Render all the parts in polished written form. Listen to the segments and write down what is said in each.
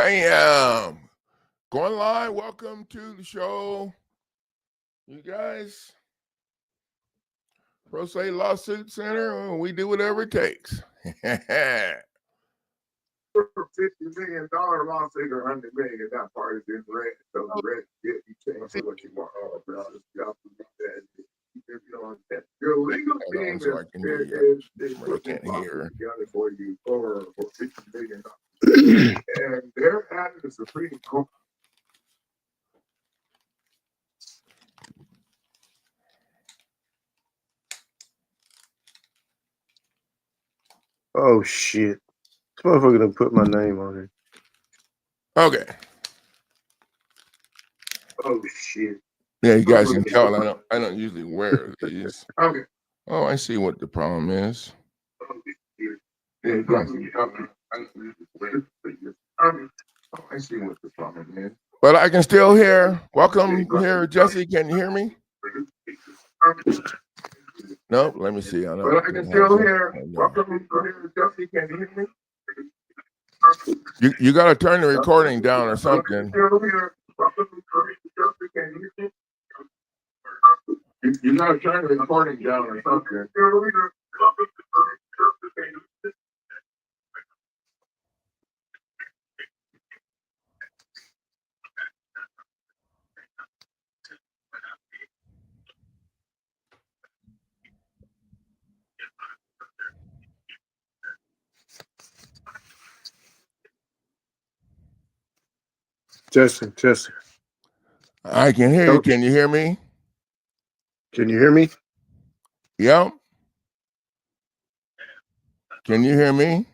Bam! Going live. Welcome to the show. You guys, Pro Se Lawsuit Center, we do whatever it takes. $50 million lawsuit or $100 million, that part is in red. So the red, you change for what you want. Oh, bro, you have to do that. Your legal team I can't hear. Together for you for $50 million. And they're at the Supreme Court. Oh shit! This motherfucker done put my name on it. Okay. Oh shit! Yeah, you guys can tell I don't usually wear these. Okay. Oh, I see what the problem is. I see what the problem is. But I can still hear. Welcome here, Jesse. Can you hear me? Nope. Let me see. But I can still hear. Welcome here, Jesse. Can you hear me? You got to turn the recording down or something. You got to turn the recording down or something. Jesse. I can hear you. Can you hear me? Can you hear me? Yep. Can you hear me?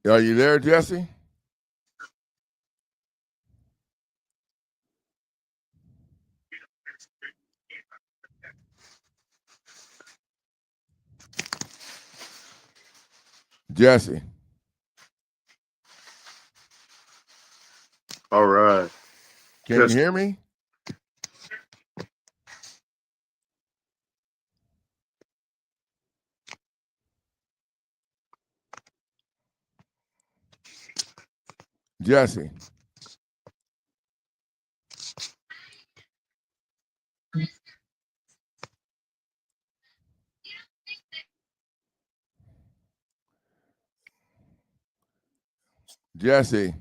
Are you there, Jesse? Jesse. All right. Can you hear me? Jesse. Jesse.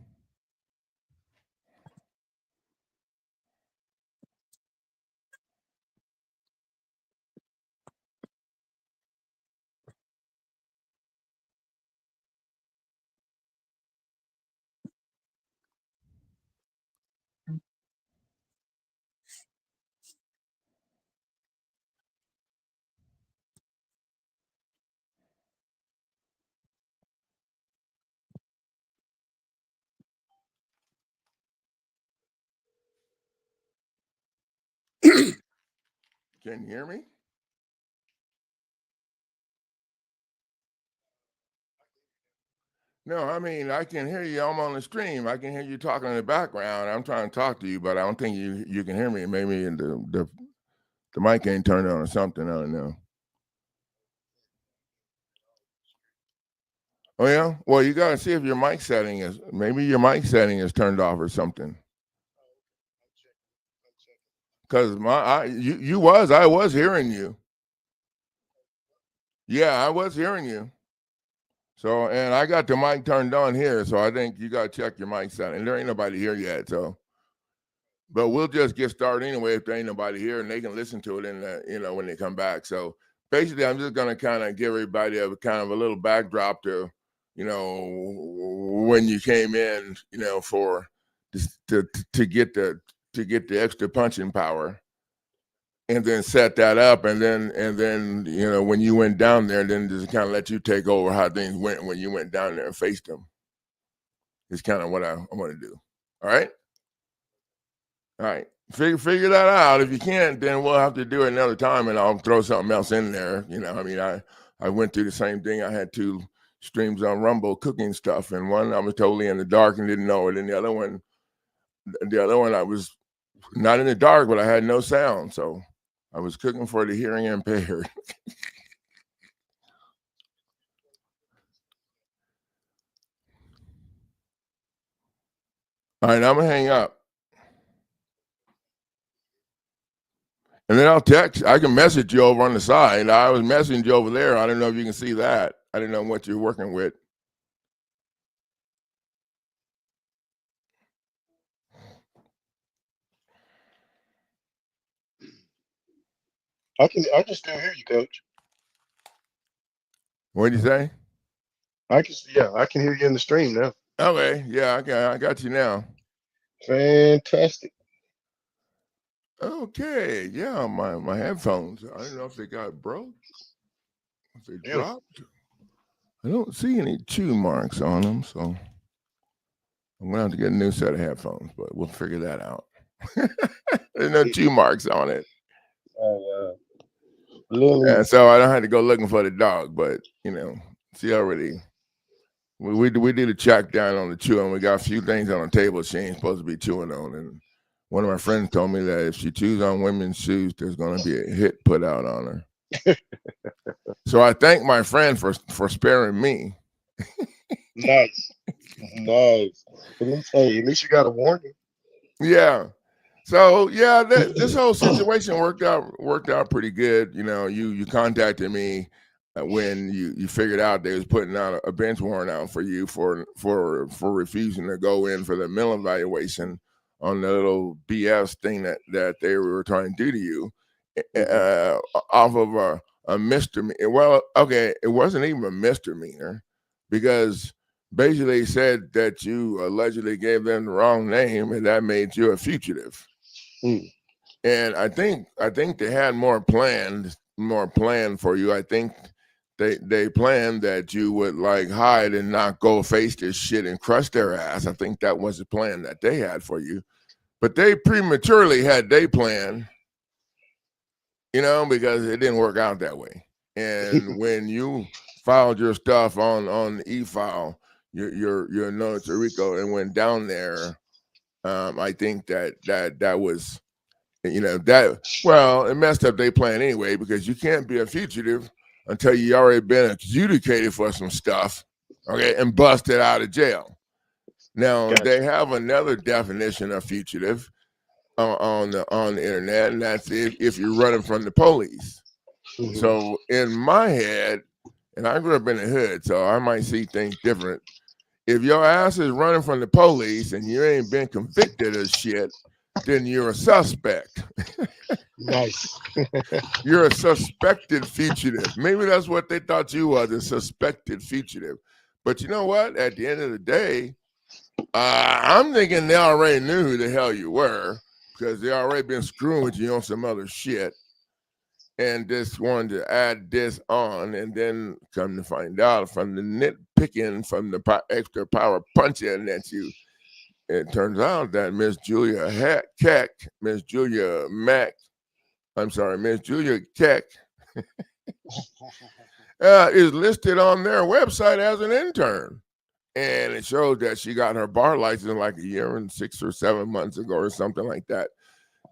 Can you hear me? No, I mean, I can hear you. I'm on the stream. I can hear you talking in the background. I'm trying to talk to you, but I don't think you can hear me. Maybe the mic ain't turned on or something. I don't know. Oh, yeah? Well, you got to see if your mic setting is, maybe your mic setting is turned off or something. Because I was hearing you. Yeah, I was hearing you. So, and I got the mic turned on here, so I think you got to check your mic setting. There ain't nobody here yet, so. But we'll just get started anyway if there ain't nobody here, and they can listen to it when they come back. So basically, I'm just going to kind of give everybody a kind of a little backdrop to, when you came in, for to get the extra punching power. And then set that up, and then when you went down there, then just kind of let you take over how things went when you went down there and faced them. It's kind of what I want to do. All right. All right. Figure that out. If you can't, then we'll have to do it another time, and I'll throw something else in there. I mean, I went through the same thing. I had 2 streams on Rumble cooking stuff, and one I was totally in the dark and didn't know it, and the other one I was not in the dark, but I had no sound, so I was cooking for the hearing impaired. All right, I'm gonna hang up. And then I'll text. I can message you over on the side. I was messaging you over there. I don't know if you can see that. I didn't know what you're working with. I can still hear you, Coach. What did you say? I can hear you in the stream now. Okay, yeah, I got you now. Fantastic. Okay, yeah, my headphones. I don't know if they got broke. If they dropped. I don't see any chew marks on them, so I'm gonna have to get a new set of headphones, but we'll figure that out. There's no chew marks on it. Oh wow. Yeah, so I don't have to go looking for the dog, but she already we did a check down on the chewing. We got a few things on the table she ain't supposed to be chewing on, and one of my friends told me that if she chews on women's shoes, there's going to be a hit put out on her. So I thank my friend for sparing me. Nice. At least you got a warning. Yeah. So yeah, this whole situation worked out pretty good. You contacted me when you figured out they was putting out a bench warrant out for you for refusing to go in for the mental evaluation on the little BS thing that they were trying to do to you off of a misdemeanor. Well, okay, it wasn't even a misdemeanor because basically he said that you allegedly gave them the wrong name and that made you a fugitive. And I think they had more planned for you. I think they planned that you would like hide and not go face this shit and crush their ass. I think that was the plan that they had for you. But they prematurely had their plan, because it didn't work out that way. And when you filed your stuff on the e-file, your notice of RICO and went down there, I think that was, it messed up their plan anyway, because you can't be a fugitive until you already been adjudicated for some stuff, okay, and busted out of jail. Now, They have another definition of fugitive on the internet, and that's if you're running from the police. Mm-hmm. So in my head, and I grew up in the hood, so I might see things different. If your ass is running from the police and you ain't been convicted of shit, then you're a suspect. Nice. You're a suspected fugitive. Maybe that's what they thought you was, a suspected fugitive. But you know what? At the end of the day, I'm thinking they already knew who the hell you were because they already been screwing with you on some other shit and just wanted to add this on, and then come to find out from the nitpicking, from the extra power punching that you, it turns out that Miss Julia Keck is listed on their website as an intern. And it shows that she got her bar license like a year and 6 or 7 months ago or something like that.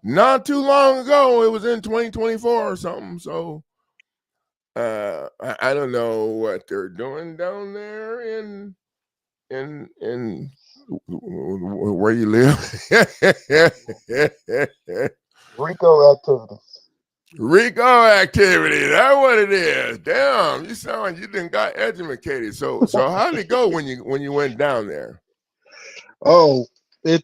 Not too long ago. It was in 2024 or something. So I don't know what they're doing down there in where you live. RICO activities. RICO activity. That's what it is. Damn, you sound like you didn't got educated. So how did it go when you went down there? Oh, I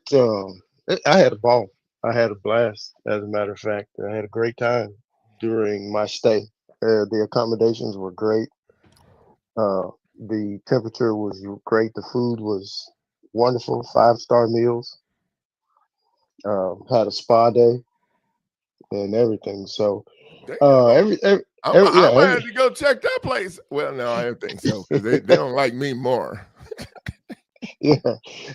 had a ball. I had a blast. As a matter of fact, I had a great time during my stay. The accommodations were great. The temperature was great. The food was wonderful. 5-star meals. Had a spa day and everything. So I had to go check that place. Well, no, I don't think so. They don't like me more. Yeah.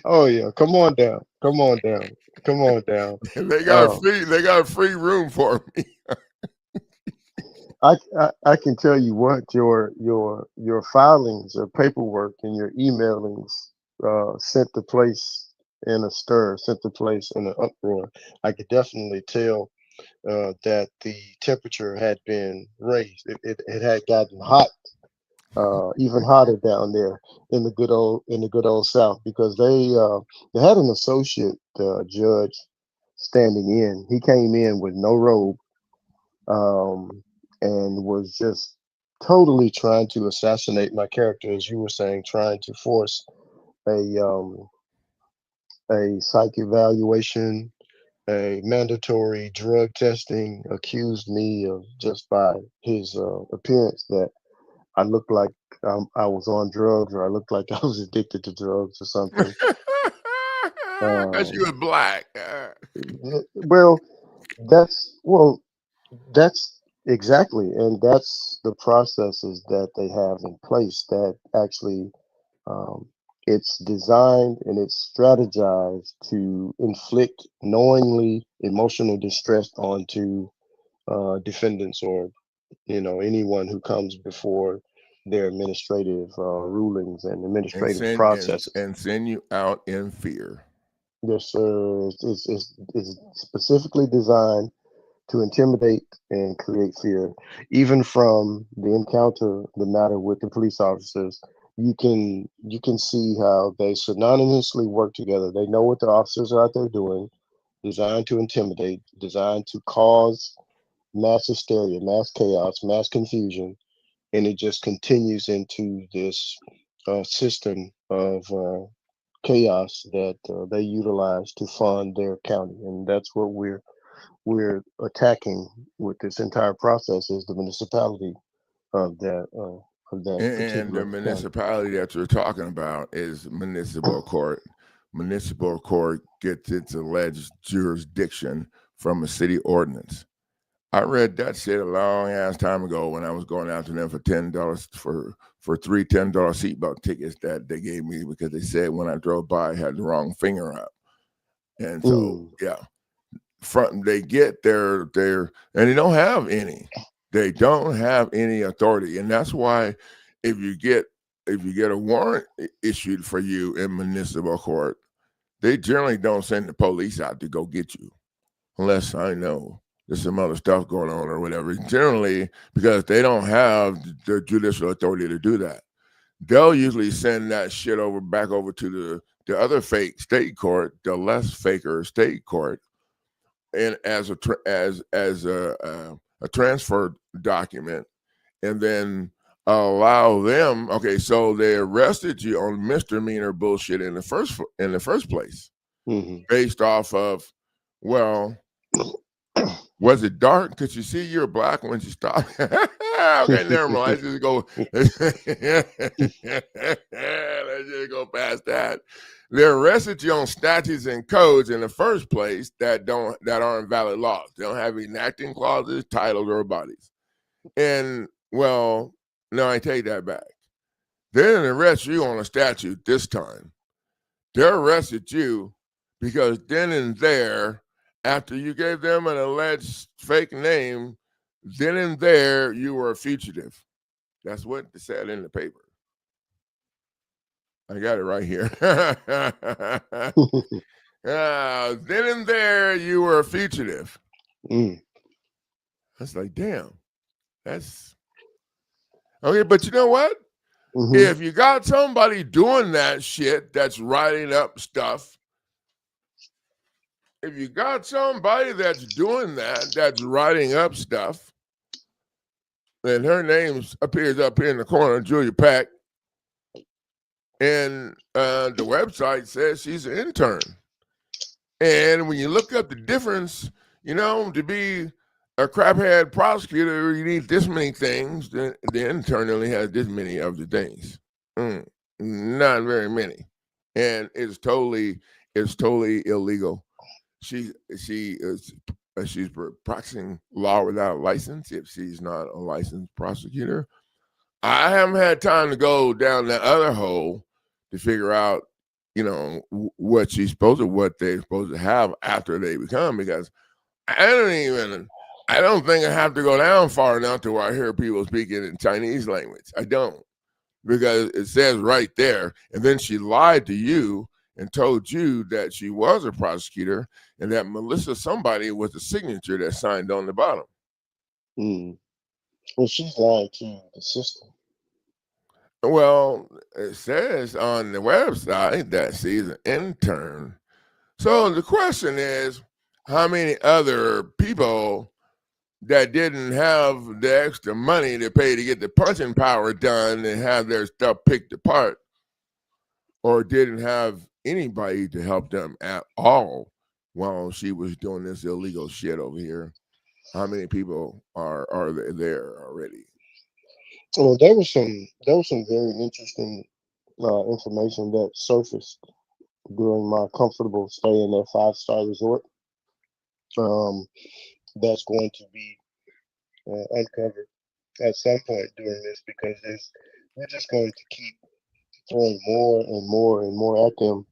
Oh yeah. Come on down. Come on down. Come on down. They got Um, free. They got a free room for me. I can tell you what your filings or paperwork and your emailings sent the place in a stir, sent the place in an uproar. I could definitely tell that the temperature had been raised. It had gotten hot, even hotter down there in the good old South, because they had an associate judge standing in. He came in with no robe, and was just totally trying to assassinate my character, as you were saying, trying to force a a psych evaluation, a mandatory drug testing, accused me of, just by his appearance, that I looked like I was on drugs, or I looked like I was addicted to drugs or something. Because you Um, was black. well, well, that's exactly, and that's the processes that they have in place that actually, um, it's designed and it's strategized to inflict knowingly emotional distress onto defendants, or anyone who comes before their administrative rulings and and administrative send and, processes. and send you out in fear. Yes, sir. It's specifically designed to intimidate and create fear. Even from the encounter, the matter with the police officers, you can see how they synonymously work together. They know what the officers are out there doing, designed to intimidate, designed to cause mass hysteria, mass chaos, mass confusion, and it just continues into this system of chaos that they utilize to fund their county, and that's what we're attacking with this entire process, is the municipality of that And the particular county. municipality that you're talking about is municipal court. Municipal court gets its alleged jurisdiction from a city ordinance. I read that shit a long ass time ago when I was going after them for $10 for three $10 seatbelt tickets that they gave me because they said when I drove by I had the wrong finger up. And so Mm, yeah, they get their and they don't have any. They don't have any authority, and that's why if you get a warrant issued for you in municipal court, they generally don't send the police out to go get you, unless I know there's some other stuff going on or whatever. Generally, because they don't have the judicial authority to do that, they'll usually send that shit back over to the other fake state court, the less faker state court, and as a transfer document, and then allow them. Okay, so they arrested you on misdemeanor bullshit in the first place, hmm based off of, well, was it dark? Could you see you're black when you stopped? Okay, never mind. Let's just go. Let's just go past that. They arrested you on statutes and codes in the first place that aren't valid laws. They don't have enacting clauses, titles, or bodies. And well, no, I take that back. They didn't arrest you on a statute this time. They arrested you because then and there, after you gave them an alleged fake name, then and there you were a fugitive. That's what it said in the paper. I got it right here. Then and there you were a fugitive. mm, That's like, damn. That's okay, but you know what? hmm If you got somebody doing that shit that's writing up stuff, if you got somebody that's doing that's writing up stuff, and her name appears up here in the corner, Julia Pack, and the website says she's an intern. And when you look up the difference, to be a craphead prosecutor, you need this many things. The intern only has this many of the things. Not very many, and it's totally illegal. She's practicing law without a license if she's not a licensed prosecutor. I haven't had time to go down that other hole to figure out what they're supposed to have after they become, because I don't think I have to go down far enough to where I hear people speaking in Chinese language. I don't, because it says right there. And then she lied to you and told you that she was a prosecutor and that Melissa somebody was the signature that signed on the bottom. Well, she's lying to the system. Well, it says on the website that she's an intern. So the question is, how many other people that didn't have the extra money to pay to get the punching power done and have their stuff picked apart, or didn't have anybody to help them at all while she was doing this illegal shit over here? How many people are there already? Well, there was some very interesting information that surfaced during my comfortable stay in their 5-star resort. That's going to be uncovered at some point during this, because we're just going to keep throwing more and more and more at them.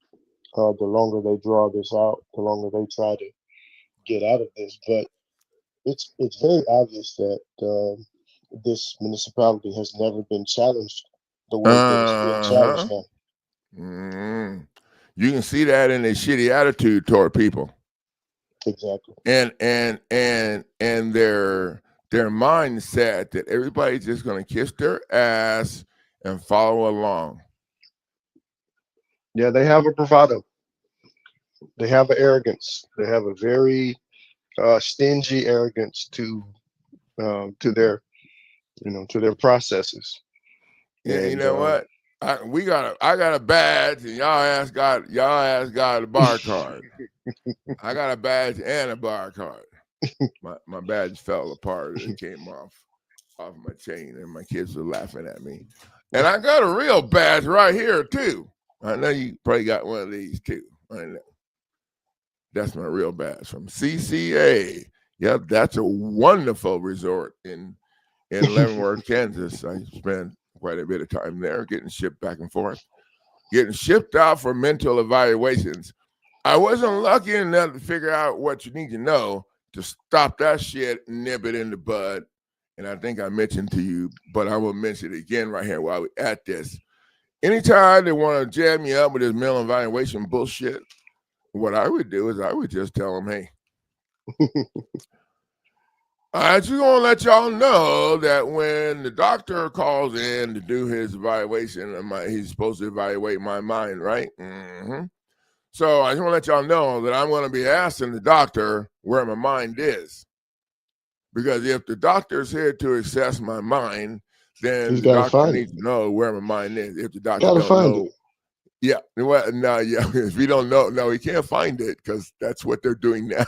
The longer they draw this out, the longer they try to get out of this. But it's very obvious that this municipality has never been challenged the way that it's being challenged now. You can see that in their shitty attitude toward people. Exactly. And their mindset that everybody's just going to kiss their ass and follow along. Yeah, they have a bravado. They have an arrogance. They have a very stingy arrogance to their processes. Yeah, and, you know what? I got a badge, and y'all ass got a bar card. I got a badge and a bar card. My badge fell apart. It came off my chain, and my kids were laughing at me. And I got a real badge right here too. I know you probably got one of these too. I know. That's my real badge from CCA. Yep, that's a wonderful resort in Leavenworth, Kansas. I spent quite a bit of time there, getting shipped back and forth, getting shipped out for mental evaluations. I wasn't lucky enough to figure out what you need to know to stop that shit and nip it in the bud. And I think I mentioned to you, but I will mention it again right here while we're at this. Anytime they want to jam me up with this mental evaluation bullshit, what I would do is I would just tell them, hey, I just want to let y'all know that when the doctor calls in to do his evaluation, he's supposed to evaluate my mind, right? Mm-hmm. So I just want to let y'all know that I'm going to be asking the doctor where my mind is. Because if the doctor's here to assess my mind, then the doctor needs to know where my mind is. If the doctor don't know, yeah, well, no, yeah. If you don't know, no, he can't find it because that's what they're doing now.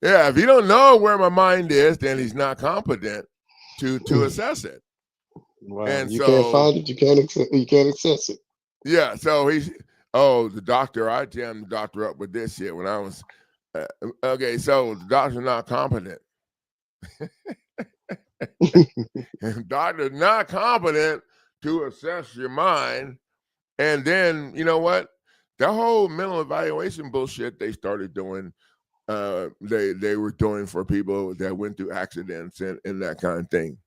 Yeah, if you don't know where my mind is, then he's not competent to assess it. Wow. And you can't find it. You can't assess it. Yeah, so the doctor. I jammed the doctor up with this shit when I was okay. So the doctor's not competent. Doctor's not competent to assess your mind. And then, you know what? That whole mental evaluation bullshit they started doing, they were doing for people that went through accidents and that kind of thing.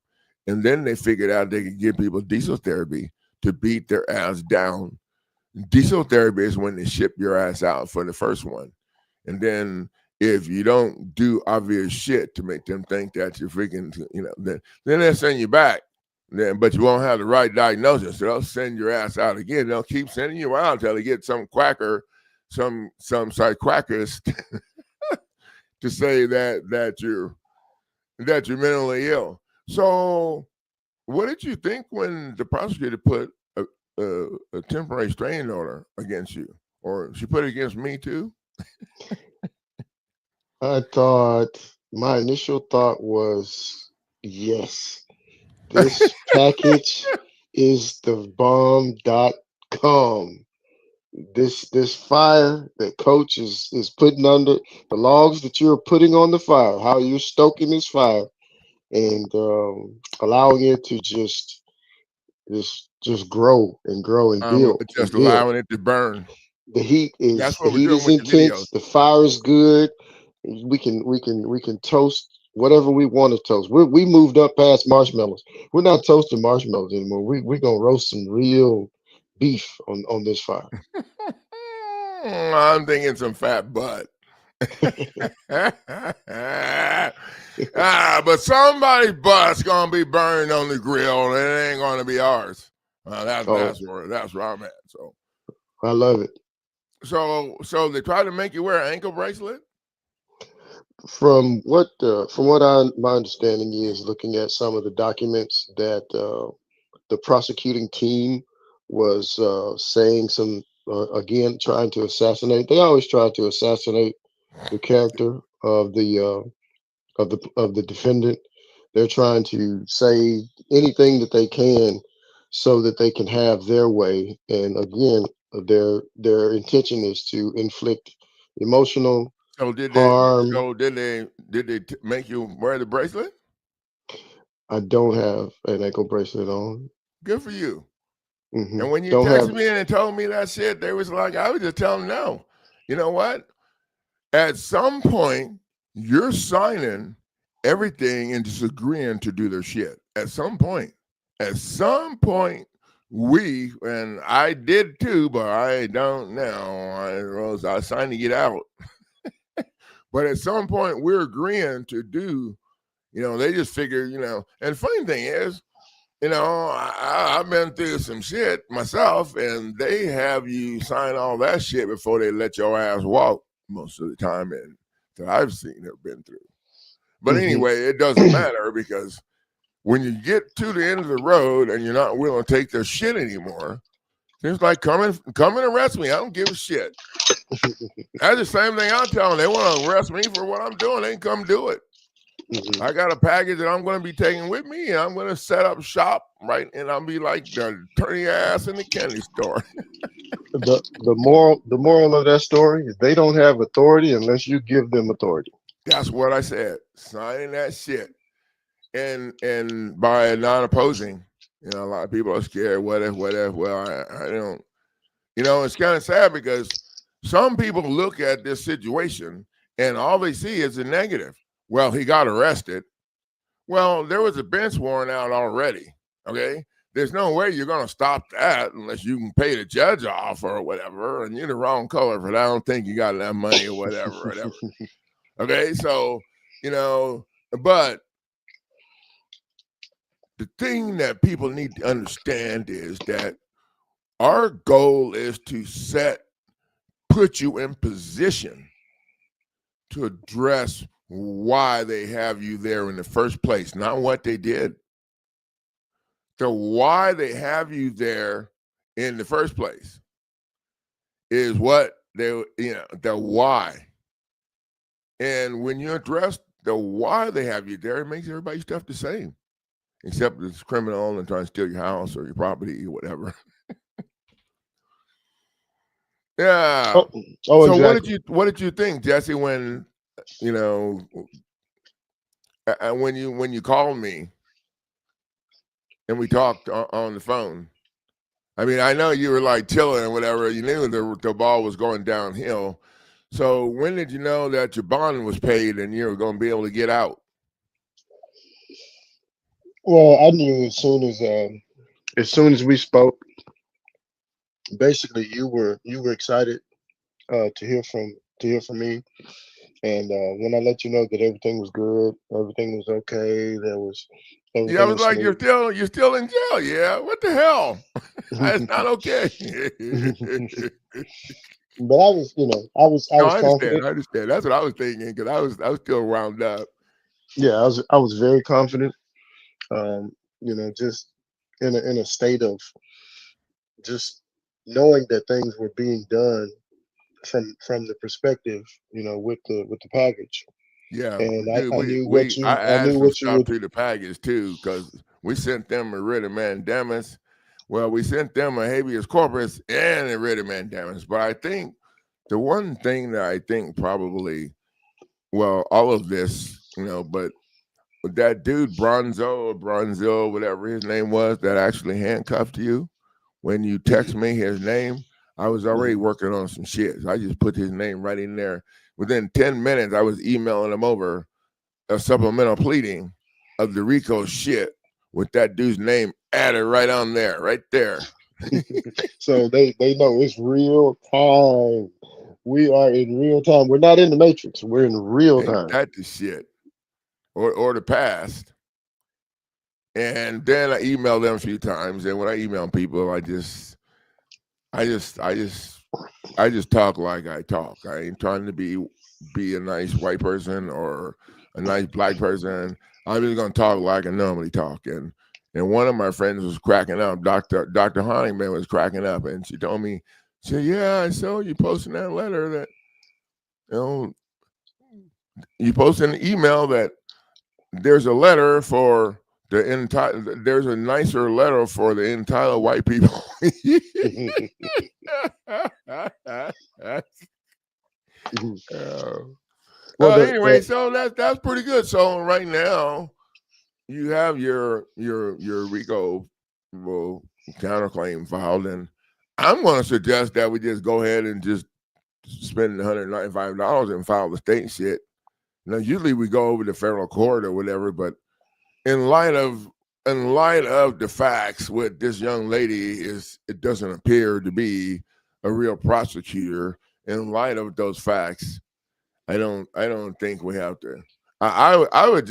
And then they figured out they could give people diesel therapy to beat their ass down. Diesel therapy is when they ship your ass out for the first one. And then if you don't do obvious shit to make them think that you're freaking, then they'll send you back. But you won't have the right diagnosis. So they'll send your ass out again. They'll keep sending you out until they get some quacker, some psychiatrist to say that you're mentally ill. So what did you think when the prosecutor put a temporary restraining order against you? Or she put it against me too? My initial thought was, yes, this package is the bomb.com. This fire that Coach is putting under, the logs that you're putting on the fire, how you're stoking this fire and allowing it to just just grow and grow and build and just build. allowing it to burn. The heat That's is what we're doing with the videos. intense. The fire is good. We can toast whatever we want to toast. We moved up past marshmallows. We're not toasting marshmallows anymore. We're gonna roast some real beef on this fire. I'm thinking some fat butt. But somebody's butt's gonna be burned on the grill, and it ain't gonna be ours. That's where I'm at. So I love it. So they try to make you wear an ankle bracelet? From what my understanding is, looking at some of the documents, that the prosecuting team was saying some again, trying to assassinate. They always try to assassinate the character of the defendant. They're trying to say anything that they can so that they can have their way. And again, their intention is to inflict emotional harm. Did they make you wear the bracelet? I don't have an ankle bracelet on. Good for you. Mm-hmm. And when you texted me and told me that shit, they was like, I was just telling them no. You know what? At some point, you're signing everything and just agreeing to do their shit. At some point, we, and I did too, but I don't know. I signed to get out. But at some point, we're agreeing to do, they just figure, and the funny thing is, I've been through some shit myself, and they have you sign all that shit before they let your ass walk most of the time, and that I've seen or been through. But anyway, it doesn't matter, because when you get to the end of the road and you're not willing to take their shit anymore, it's like, come and arrest me. I don't give a shit. That's the same thing I tell them. They want to arrest me for what I'm doing. They can come do it. I got a package that I'm going to be taking with me, and I'm going to set up shop, right? And I'll be like, turn your ass in the candy store. The moral of that story is they don't have authority unless you give them authority. That's what I said. Signing that shit. And by non-opposing, a lot of people are scared. What if? Well, I don't. It's kind of sad, because some people look at this situation and all they see is the negative. Well, he got arrested. Well, there was a bench warrant out already. Okay. There's no way you're going to stop that unless you can pay the judge off or whatever. And you're the wrong color for that. I don't think you got enough money or whatever. Okay. So, but the thing that people need to understand is that our goal is to put you in position to address why they have you there in the first place, not what they did. The why they have you there in the first place is what the why. And when you address the why they have you there, it makes everybody's stuff the same, except it's criminal and trying to steal your house or your property or whatever. Yeah. So exactly. What did you think, Jesse, when when you called me and we talked on the phone? I mean, I know you were like chilling and whatever. You knew the ball was going downhill. So when did you know that your bond was paid and you were going to be able to get out? Well, I knew as soon as we spoke. Basically, you were excited to hear from me, and when I let you know that everything was good, everything was okay, I was like, smooth. you're still in jail. Yeah, what the hell? That's not okay. But I was confident. I understand. That's what I was thinking, because I was still wound up. Yeah, I was very confident. Just in a state of just knowing that things were being done from the perspective, with the package. Yeah, and dude, I knew what you would through the package too, because we sent them a writ of mandamus. Well, we sent them a habeas corpus and a writ of mandamus. But I think the one thing that I think probably, well, all of this, but that dude Bronzo, whatever his name was, that actually handcuffed you. When you text me his name, I was already working on some shit. So I just put his name right in there. Within 10 minutes, I was emailing him over a supplemental pleading of the RICO shit with that dude's name added right on there, right there. So they know it's real time. We are in real time. We're not in the matrix. We're in real Ain't time. that the shit? Or the past. And then I emailed them a few times. And when I email people, I just talk like I talk. I ain't trying to be a nice white person or a nice black person. I'm just gonna talk like I normally talk. And one of my friends was cracking up. Dr. Honigman was cracking up, and she told me, she said, "Yeah, I saw you posting that letter that, you know, you posted an email that there's a letter for the entire. There's a nicer letter for the entire white people." Anyway, so that's pretty good. So right now, you have your RICO counterclaim filed, and I'm going to suggest that we just go ahead and just spend $195 and file the state shit. Now, usually we go over to federal court or whatever, but in light of the facts with this young lady, it doesn't appear to be a real prosecutor. In light of those facts, I don't think we have to. I would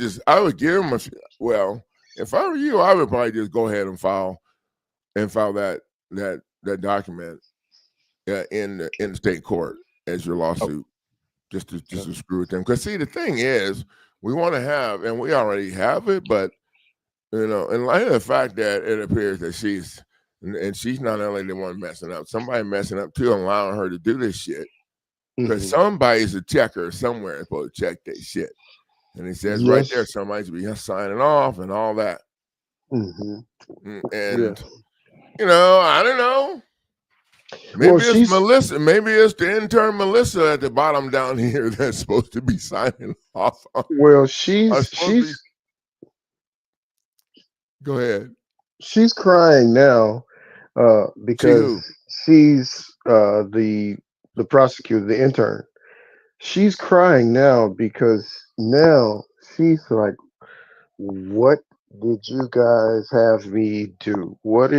give him well, if I were you, I would probably just go ahead and file that document in the state court as your lawsuit, just to screw with them. Because see, the thing is, we want to have, and we already have it, but in light of the fact that it appears that she's not only the one messing up, somebody messing up too, allowing her to do this shit. Because somebody's a checker somewhere supposed to check that shit. And it says right there, somebody's be signing off and all that. And, I don't know. Maybe it's Melissa. Maybe it's the intern Melissa at the bottom down here that's supposed to be signing off. Well, she's go ahead. She's crying now because she's the prosecutor, the intern. She's crying now because now she's like, what did you guys have me do? What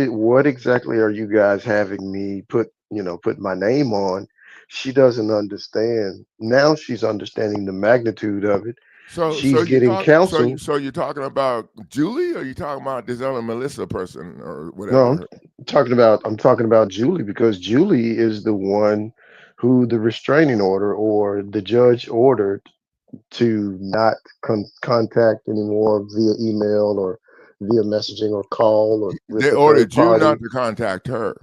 exactly are you guys having me put my name on? She doesn't understand. Now she's understanding the magnitude of it. So she's getting counsel. So you're talking about Julie, or are you talking about this other Melissa person or whatever? No, I'm talking about Julie, because Julie is the one who the restraining order or the judge ordered to not contact anymore via email or via messaging or call, or they ordered you not to contact her.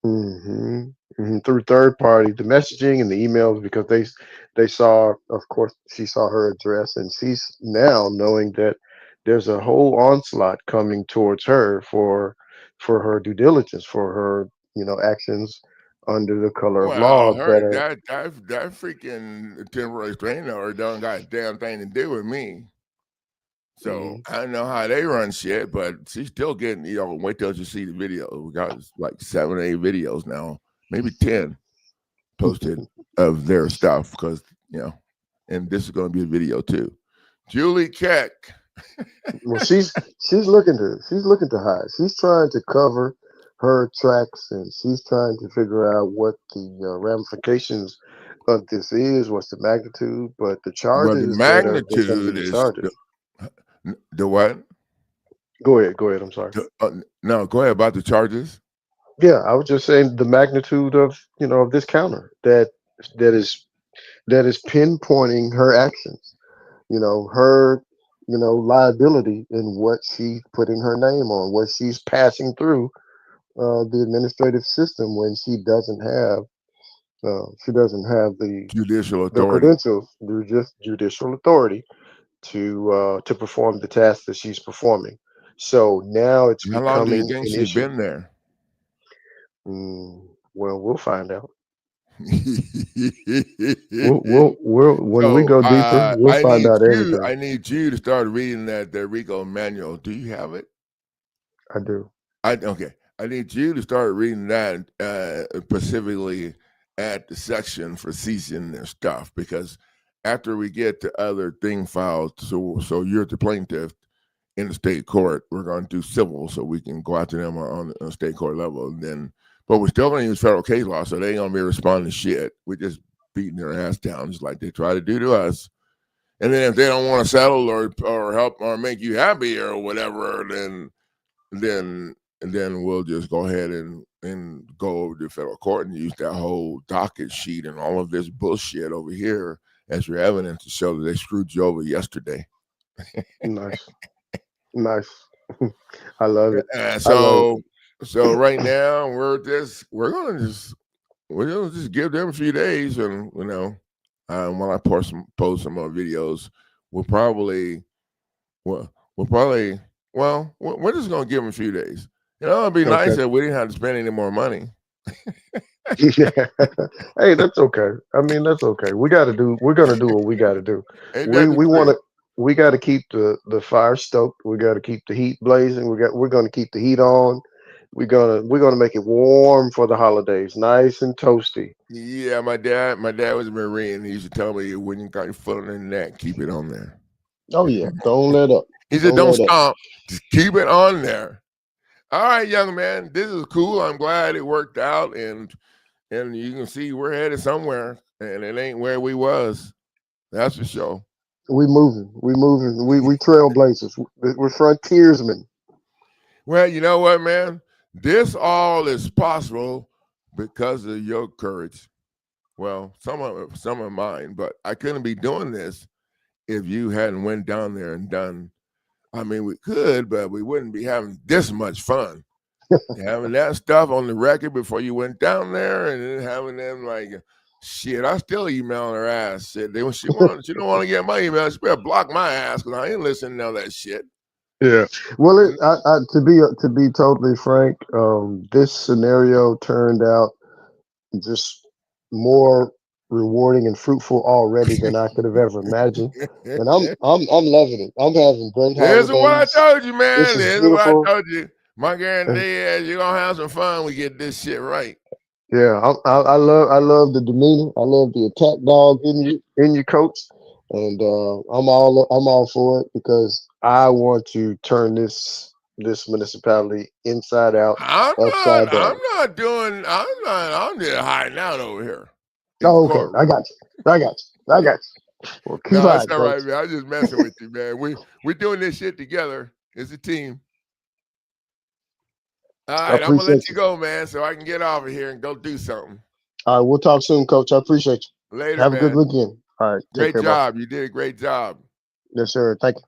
Through third party, the messaging and the emails, because they saw, of course, she saw her address, and she's now knowing that there's a whole onslaught coming towards her for her due diligence, for her actions under the color of law. That freaking temporary restraining order don't got a damn thing to do with me. So I don't know how they run shit, but she's still getting, wait till you see the video. We got like 7 or 8 videos now, maybe 10 posted of their stuff, because, and this is going to be a video too. Julie Keck. Well, she's looking to hide. She's trying to cover her tracks, and she's trying to figure out what the ramifications of this is, what's the magnitude, but the charges. Well, the magnitude is the what? Go ahead. I'm sorry. No, go ahead about the charges. Yeah, I was just saying the magnitude of of this counter that is pinpointing her actions, her liability in what she's putting her name on, what she's passing through the administrative system when she doesn't have the judicial authority, the credentials, just judicial authority to perform the task that she's performing. So now it's how long do you think she's been there? Well, we'll find out. When we go deeper, we'll find out everything. I need you to start reading that RICO manual. Do you have it? I do. Okay. I need you to start reading that specifically at the section for seizing their stuff, because after we get the other thing filed, so you're the plaintiff in the state court, we're going to do civil so we can go after them on the state court level. And then, but we're still going to use federal case law, so they ain't going to be responding to shit. We're just beating their ass down just like they try to do to us. And then if they don't want to settle or help or make you happy or whatever, then we'll just go ahead and go over to federal court and use that whole docket sheet and all of this bullshit over here as your evidence to show that they screwed you over yesterday. Nice. I love it. So right now we're gonna just give them a few days, and when I post some more videos, we're just gonna give them a few days. It'd be nice if we didn't have to spend any more money. Hey, that's okay. I mean, that's okay. We're gonna do what we gotta do. We got to keep the fire stoked. We got to keep the heat blazing. We're going to keep the heat on. We're gonna make it warm for the holidays, nice and toasty. Yeah, my dad was a Marine. He used to tell me when you got your foot on the neck, keep it on there. Oh yeah, don't let up. He said, don't stomp, just keep it on there. All right, young man, this is cool. I'm glad it worked out, and you can see we're headed somewhere, and it ain't where we was. That's for sure. We moving. We trailblazers. We're frontiersmen. Well, you know what, man? This all is possible because of your courage. Well, some of mine, but I couldn't be doing this if you hadn't went down there and done. I mean, we could, but we wouldn't be having this much fun. Having that stuff on the record before you went down there, and then having them like, shit, I still email her ass. Shit, she don't want to get my email. She better block my ass because I ain't listening to all that shit. Yeah. Well, to be totally frank, this scenario turned out just more rewarding and fruitful already than I could have ever imagined, and I'm loving it. I'm having great holidays. This is what I told you, man. This is beautiful. What I told you. My guarantee is you're gonna have some fun. We get this shit right. Yeah, I love the demeanor. I love the attack dog in you, coach, and I'm all for it because I want to turn this municipality inside out, upside down. I'm just hiding out over here. Oh, okay. I got you. Well, keep no, it's all right, man. I'm just messing with you, man. We're doing this shit together. It's a team. All right, I'm gonna let you go, man, so I can get off of here and go do something. All right, we'll talk soon, coach. I appreciate you. Later, Have man. a good weekend. All right, great job. You did a great job. Yes, sir. Thank you.